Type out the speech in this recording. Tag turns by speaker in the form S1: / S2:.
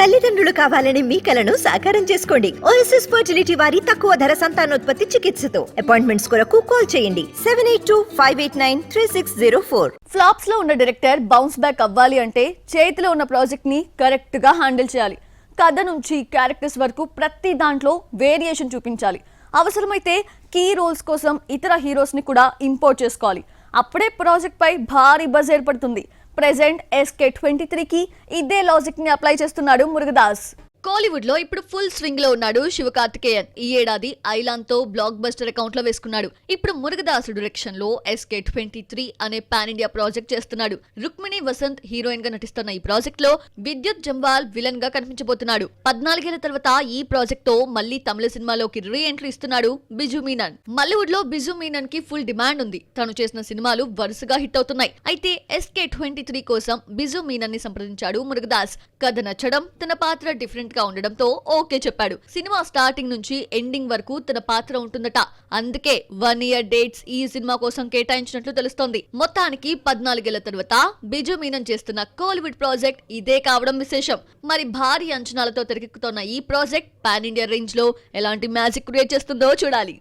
S1: తల్లిదండ్రులు కావాలని మీ కలను సాకారం చేసుకోండి. ఓఎస్ఎస్ ఫర్టిలిటీ వారి తక్కువ ధర సంతానోత్పత్తి చికిత్సతో అపాయింట్మెంట్స్ కొరకు కాల్ చేయండి 7825893604.
S2: ఫ్లాప్స్ లో ఉన్న డైరెక్టర్ బౌన్స్ బ్యాక్ అవ్వాలి అంటే చేతిలో ఉన్న ప్రాజెక్ట్ ని కరెక్ట్ గా హ్యాండిల్ చేయాలి. కథ నుంచి క్యారెక్టర్స్ వరకు ప్రతి దాంట్లో వేరియేషన్ చూపించాలి. అవసరమైతే కీ రోల్స్ కోసం ఇతర హీరోస్ ని కూడా ఇంపోర్ట్ చేసుకోవాలి. అప్పుడే ప్రాజెక్ట్ పై భారీ బజ్ ఏర్పడుతుంది. ప్రెజెంట్ SK23కి ఇదే లాజిక్ ని అప్లై చేస్తున్నాడు మురుగదాస్. కోలీవుడ్ లో ఇప్పుడు ఫుల్ స్వింగ్ లో ఉన్నాడు శివకార్తికేయన్. ఈ ఏడాది ఐలాన్ తో బ్లాక్ బస్టర్ అకౌంట్ లో వేసుకున్నాడు. ఇప్పుడు మురుగదాసు డైరెక్షన్ లో SK23 అనే పాన్ ఇండియా ప్రాజెక్ట్ చేస్తున్నాడు. రుక్మిణి వసంత్ హీరోయిన్ గా నటిస్తున్న ఈ ప్రాజెక్ట్ లో విద్యుత్ జంవాల్ విలన్ గా కనిపించబోతున్నాడు. 14 ఏళ్ల తర్వాత ఈ ప్రాజెక్ట్ తో మళ్ళీ తమిళ సినిమాలోకి రీ ఎంట్రీ ఇస్తున్నాడు బిజు మీనన్. మలీవుడ్ లో బిజు మీనన్ కి ఫుల్ డిమాండ్ ఉంది. తను చేసిన సినిమాలు వరుసగా హిట్ అవుతున్నాయి. అయితే SK23 కోసం బిజు మీనన్ ని సంప్రదించాడు మురుగదాస్. కథ నచ్చడం, తన పాత్ర డిఫరెంట్ గా ఉండడంతో ఓకే చెప్పాడు. సినిమా స్టార్టింగ్ నుంచి ఎండింగ్ వరకు తన పాత్ర ఉంటుందట. అందుకే 1 year డేట్స్ ఈ సినిమా కోసం కేటాయించినట్లు తెలుస్తోంది. మొత్తానికి 14 ఏళ్ల తర్వాత బిజు మీనన్ చేస్తున్న కోలీవుడ్ ప్రాజెక్ట్ ఇదే కావడం విశేషం. మరి భారీ అంచనాలతో తెరకెక్కుతున్న ఈ ప్రాజెక్ట్ పాన్ ఇండియా రేంజ్ లో ఎలాంటి మ్యాజిక్ క్రియేట్ చేస్తుందో చూడాలి.